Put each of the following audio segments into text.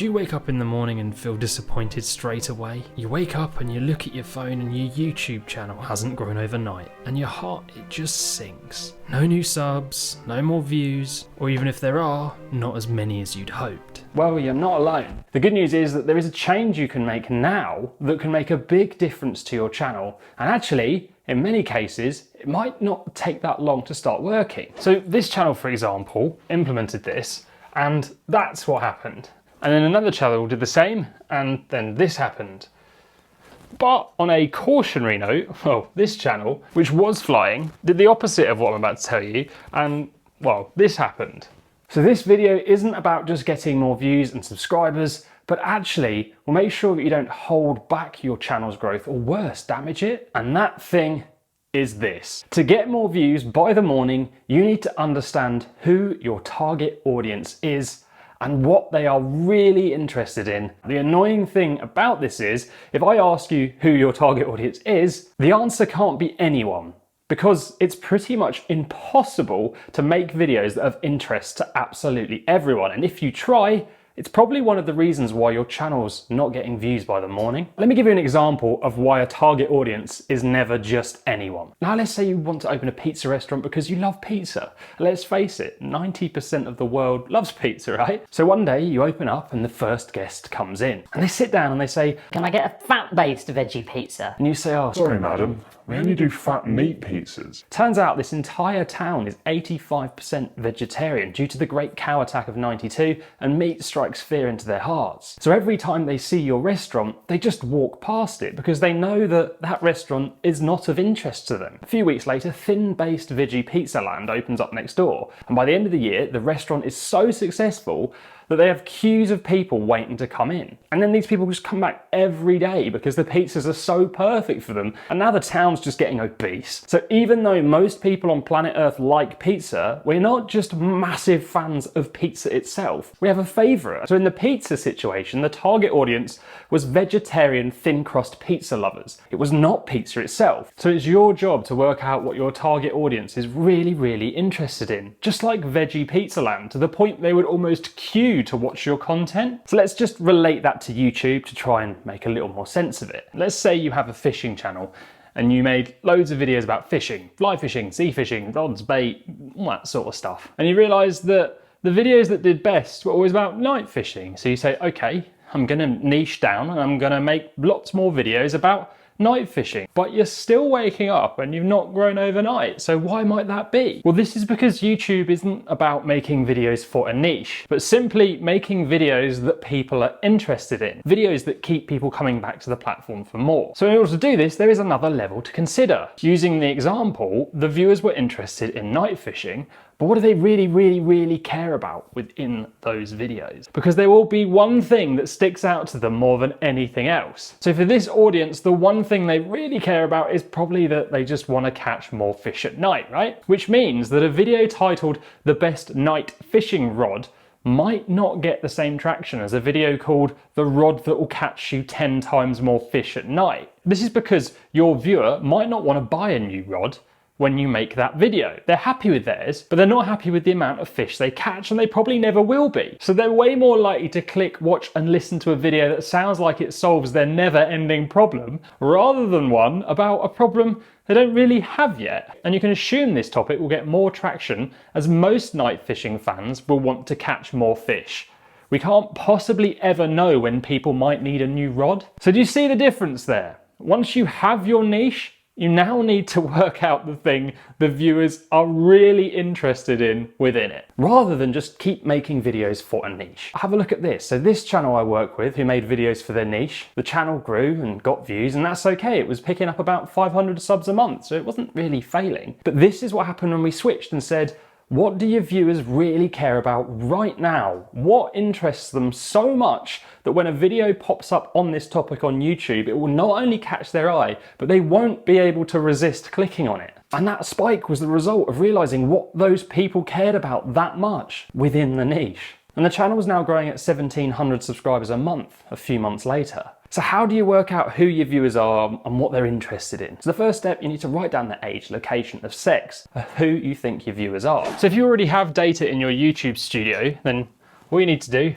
Do you wake up in the morning and feel disappointed straight away? You wake up and you look at your phone and your YouTube channel hasn't grown overnight, and your heart, it just sinks. No new subs, no more views, or even if there are, not as many as you'd hoped. Well, you're not alone. The good news is that there is a change you can make now that can make a big difference to your channel, and actually, in many cases, it might not take that long to start working. So this channel, for example, implemented this, and that's what happened. And then another channel did the same, and then this happened. But on a cautionary note, well, this channel, which was flying, did the opposite of what I'm about to tell you, and, well, this happened. So this video isn't about just getting more views and subscribers, but actually will make sure that you don't hold back your channel's growth, or worse, damage it. And that thing is this. To get more views by the morning, you need to understand who your target audience is and what they are really interested in. The annoying thing about this is, if I ask you who your target audience is, the answer can't be anyone, because it's pretty much impossible to make videos that have interest to absolutely everyone. And if you try, it's probably one of the reasons why your channel's not getting views by the morning. Let me give you an example of why a target audience is never just anyone. Now let's say you want to open a pizza restaurant because you love pizza. Let's face it, 90% of the world loves pizza, right? So one day you open up and the first guest comes in. And they sit down and they say, "Can I get a fat-based veggie pizza?" and you say, "Oh, Sorry, madam, we only do fat meat pizzas." Turns out this entire town is 85% vegetarian due to the Great Cow Attack of '92, and meat strikes fear into their hearts. So every time they see your restaurant, they just walk past it because they know that that restaurant is not of interest to them. A few weeks later, thin-based veggie pizza land opens up next door, and by the end of the year, the restaurant is so successful that they have queues of people waiting to come in. And then these people just come back every day because the pizzas are so perfect for them, and now the town's just getting obese. So even though most people on planet Earth like pizza, we're not just massive fans of pizza itself, we have a favourite. So in the pizza situation, the target audience was vegetarian thin crust pizza lovers. It was not pizza itself. So it's your job to work out what your target audience is really interested in. Just like Veggie Pizza Land, to the point they would almost queue to watch your content. So let's just relate that to YouTube to try and make a little more sense of it. Let's say you have a fishing channel and you made loads of videos about fishing, fly fishing, sea fishing, rods, bait, all that sort of stuff. And you realise that the videos that did best were always about night fishing. So you say, okay, I'm gonna niche down and I'm gonna make lots more videos about night fishing, but you're still waking up and you've not grown overnight. So why might that be? Well, this is because YouTube isn't about making videos for a niche, but simply making videos that people are interested in, videos that keep people coming back to the platform for more. So in order to do this, there is another level to consider. Using the example, the viewers were interested in night fishing, but what do they really care about within those videos? Because there will be one thing that sticks out to them more than anything else. So for this audience, the one thing they really care about is probably that they just want to catch more fish at night, right? Which means that a video titled "The Best Night Fishing Rod" might not get the same traction as a video called "The Rod That Will Catch You 10 Times More Fish at Night." This is because your viewer might not want to buy a new rod when you make that video. They're happy with theirs, but they're not happy with the amount of fish they catch, and they probably never will be. So they're way more likely to click, watch, and listen to a video that sounds like it solves their never-ending problem, rather than one about a problem they don't really have yet. And you can assume this topic will get more traction, as most night fishing fans will want to catch more fish. We can't possibly ever know when people might need a new rod. So do you see the difference there? Once you have your niche, you now need to work out the thing the viewers are really interested in within it, rather than just keep making videos for a niche. Have a look at this. So this channel I work with, who made videos for their niche, the channel grew and got views, and that's okay. It was picking up about 500 subs a month, so it wasn't really failing. But this is what happened when we switched and said, what do your viewers really care about right now? What interests them so much that when a video pops up on this topic on YouTube, it will not only catch their eye, but they won't be able to resist clicking on it? And that spike was the result of realizing what those people cared about that much within the niche. And the channel is now growing at 1,700 subscribers a month, a few months later. So how do you work out who your viewers are and what they're interested in? So the first step, you need to write down the age, location, of sex, of who you think your viewers are. So if you already have data in your YouTube studio, then all you need to do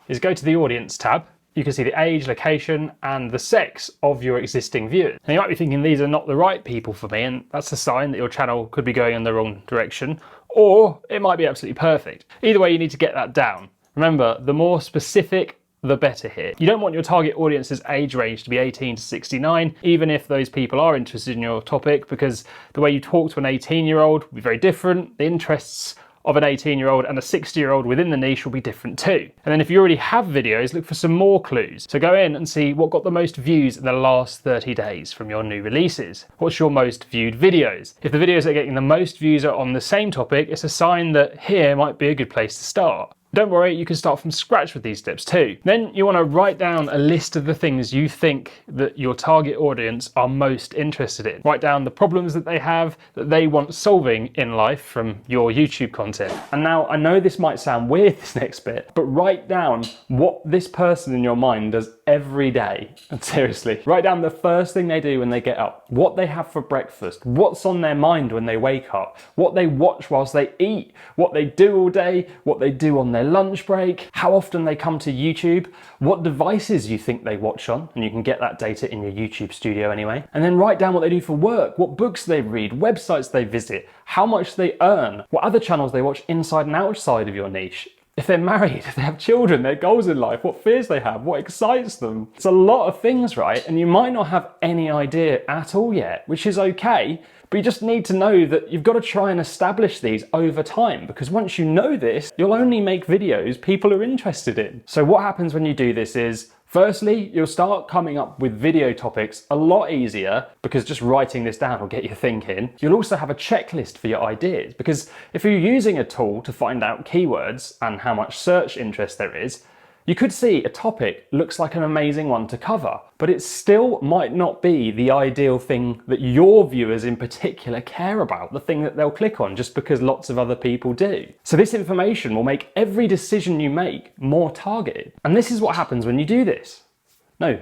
is go to the audience tab. You can see the age, location, and the sex of your existing viewers. Now you might be thinking these are not the right people for me, and that's a sign that your channel could be going in the wrong direction, or it might be absolutely perfect. Either way, you need to get that down. Remember, the more specific, the better here. You don't want your target audience's age range to be 18 to 69, even if those people are interested in your topic, because the way you talk to an 18-year-old will be very different. The interests of an 18-year-old and a 60-year-old within the niche will be different too. And then if you already have videos, look for some more clues. So go in and see what got the most views in the last 30 days from your new releases. What's your most viewed videos? If the videos that are getting the most views are on the same topic, it's a sign that here might be a good place to start. Don't worry, you can start from scratch with these steps too. Then you want to write down a list of the things you think that your target audience are most interested in. Write down the problems that they have, that they want solving in life from your YouTube content. And now I know this might sound weird, this next bit, but write down what this person in your mind does every day. And seriously, write down the first thing they do when they get up, what they have for breakfast, what's on their mind when they wake up, what they watch whilst they eat, what they do all day, what they do on their lunch break, how often they come to YouTube, what devices you think they watch on, and you can get that data in your YouTube studio anyway. And then write down what they do for work, what books they read, websites they visit, how much they earn, what other channels they watch inside and outside of your niche. If they're married, if they have children, their goals in life, what fears they have, what excites them. It's a lot of things, right? And you might not have any idea at all yet, which is okay, but you just need to know that you've got to try and establish these over time, because once you know this, you'll only make videos people are interested in. So what happens when you do this is, firstly, you'll start coming up with video topics a lot easier, because just writing this down will get you thinking. You'll also have a checklist for your ideas, because if you're using a tool to find out keywords and how much search interest there is, you could see a topic looks like an amazing one to cover, but it still might not be the ideal thing that your viewers in particular care about, the thing that they'll click on just because lots of other people do. So this information will make every decision you make more targeted. And this is what happens when you do this. No,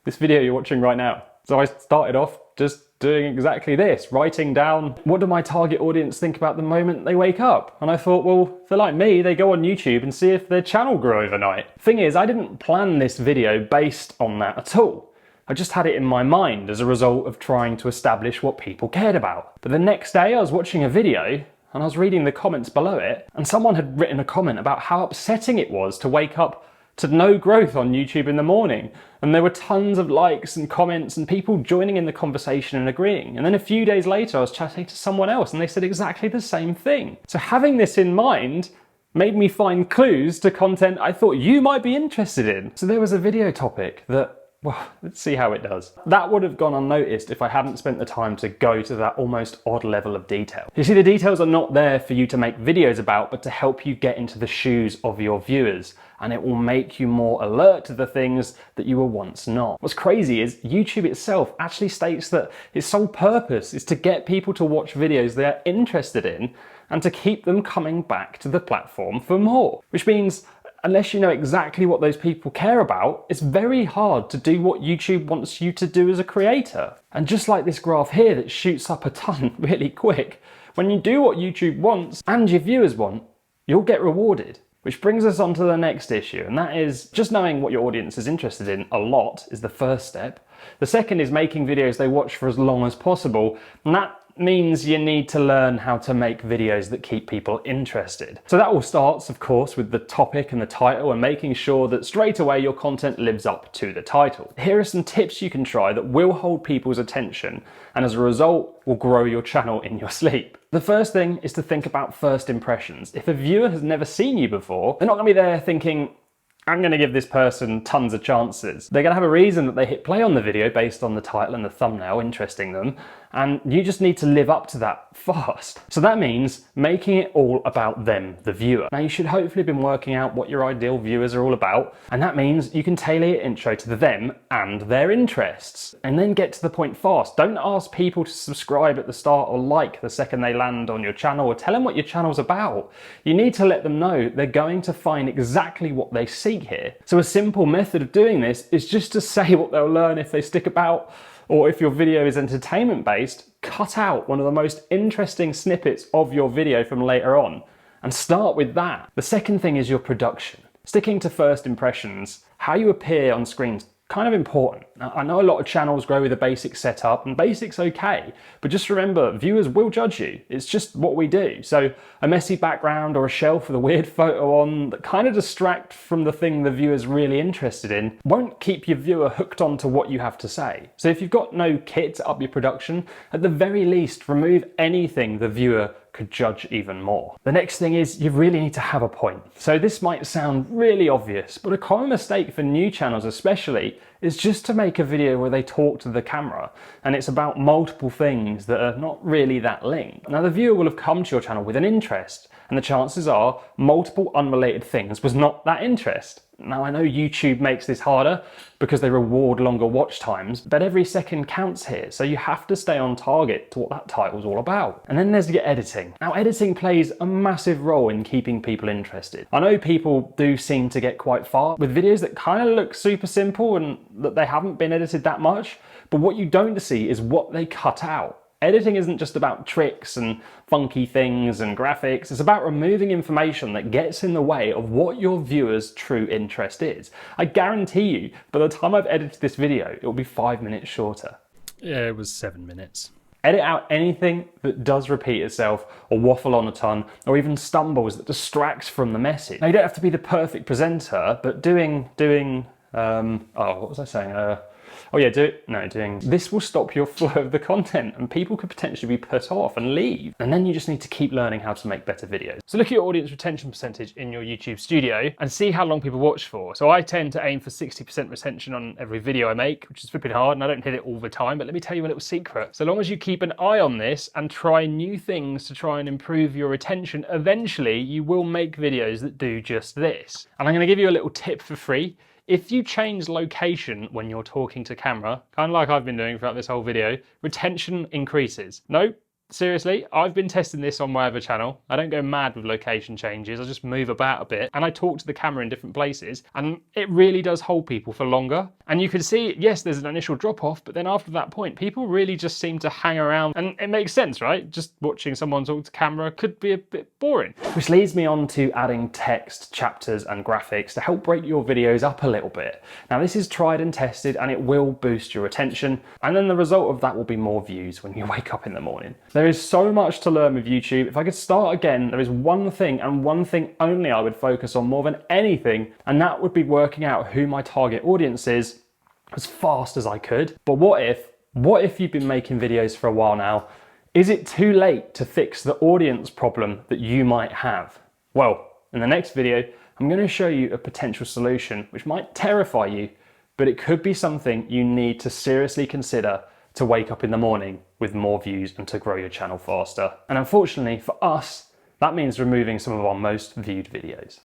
this video you're watching right now. So I started off just doing exactly this, writing down what do my target audience think about the moment they wake up. And I thought, well, if they're like me, they go on YouTube and see if their channel grew overnight. Thing is, I didn't plan this video based on that at all. I just had it in my mind as a result of trying to establish what people cared about. But the next day I was watching a video and I was reading the comments below it, and someone had written a comment about how upsetting it was to wake up to no growth on YouTube in the morning. And there were tons of likes and comments and people joining in the conversation and agreeing. And then a few days later, I was chatting to someone else and they said exactly the same thing. So having this in mind made me find clues to content I thought you might be interested in. So there was a video topic that, well, let's see how it does. That would have gone unnoticed if I hadn't spent the time to go to that almost odd level of detail. You see, the details are not there for you to make videos about, but to help you get into the shoes of your viewers. And it will make you more alert to the things that you were once not. What's crazy is YouTube itself actually states that its sole purpose is to get people to watch videos they are interested in and to keep them coming back to the platform for more. Which means, unless you know exactly what those people care about, it's very hard to do what YouTube wants you to do as a creator. And just like this graph here that shoots up a ton really quick, when you do what YouTube wants and your viewers want, you'll get rewarded. Which brings us on to the next issue, and that is just knowing what your audience is interested in a lot is the first step. The second is making videos they watch for as long as possible, and that means you need to learn how to make videos that keep people interested. So that all starts, of course, with the topic and the title and making sure that straight away your content lives up to the title. Here are some tips you can try that will hold people's attention and as a result will grow your channel in your sleep. The first thing is to think about first impressions. If a viewer has never seen you before, they're not going to be there thinking, I'm going to give this person tons of chances. They're going to have a reason that they hit play on the video based on the title and the thumbnail interesting them, and you just need to live up to that fast. So that means making it all about them, the viewer. Now you should hopefully have been working out what your ideal viewers are all about, and that means you can tailor your intro to them and their interests. And then get to the point fast. Don't ask people to subscribe at the start or like the second they land on your channel, or tell them what your channel's about. You need to let them know they're going to find exactly what they seek here. So a simple method of doing this is just to say what they'll learn if they stick about, or if your video is entertainment based, cut out one of the most interesting snippets of your video from later on and start with that. The second thing is your production. Sticking to first impressions, how you appear on screen's kind of important. Now, I know a lot of channels grow with a basic setup, and basic's okay, but just remember, viewers will judge you. It's just what we do. So a messy background or a shelf with a weird photo on that kind of distract from the thing the viewer's really interested in won't keep your viewer hooked onto what you have to say. So if you've got no kit to up your production, at the very least, remove anything the viewer could judge even more. The next thing is you really need to have a point. So this might sound really obvious, but a common mistake for new channels especially is just to make a video where they talk to the camera and it's about multiple things that are not really that linked. Now the viewer will have come to your channel with an interest, and the chances are multiple unrelated things was not that interest. Now I know YouTube makes this harder because they reward longer watch times, but every second counts here, so you have to stay on target to what that title's all about. And then there's your editing. Now editing plays a massive role in keeping people interested. I know people do seem to get quite far with videos that kind of look super simple and that they haven't been edited that much, but what you don't see is what they cut out. Editing isn't just about tricks and funky things and graphics, it's about removing information that gets in the way of what your viewer's true interest is. I guarantee you, by the time I've edited this video, it will be 5 minutes shorter. Yeah, it was 7 minutes. Edit out anything that does repeat itself or waffle on a ton or even stumbles that distracts from the message. Now you don't have to be the perfect presenter, but doing what was I saying? Doing this will stop your flow of the content and people could potentially be put off and leave. And then you just need to keep learning how to make better videos. So look at your audience retention percentage in your YouTube studio and see how long people watch for. So I tend to aim for 60% retention on every video I make, which is flipping hard and I don't hit it all the time, but let me tell you a little secret. So long as you keep an eye on this and try new things to try and improve your retention, eventually you will make videos that do just this. And I'm going to give you a little tip for free. If you change location when you're talking to camera, kind of like I've been doing throughout this whole video, retention increases. No, seriously, I've been testing this on my other channel. I don't go mad with location changes, I just move about a bit and I talk to the camera in different places and it really does hold people for longer. And you can see, yes, there's an initial drop off, but then after that point, people really just seem to hang around and it makes sense, right? Just watching someone talk to camera could be a bit boring. Which leads me on to adding text, chapters and graphics to help break your videos up a little bit. Now this is tried and tested and it will boost your attention, and then the result of that will be more views when you wake up in the morning. There is so much to learn with YouTube. If I could start again, there is one thing and one thing only I would focus on more than anything, and that would be working out who my target audience is as fast as I could. But what if you've been making videos for a while now? Is it too late to fix the audience problem that you might have? Well, in the next video, I'm going to show you a potential solution which might terrify you, but it could be something you need to seriously consider to wake up in the morning with more views and to grow your channel faster. And unfortunately for us, that means removing some of our most viewed videos.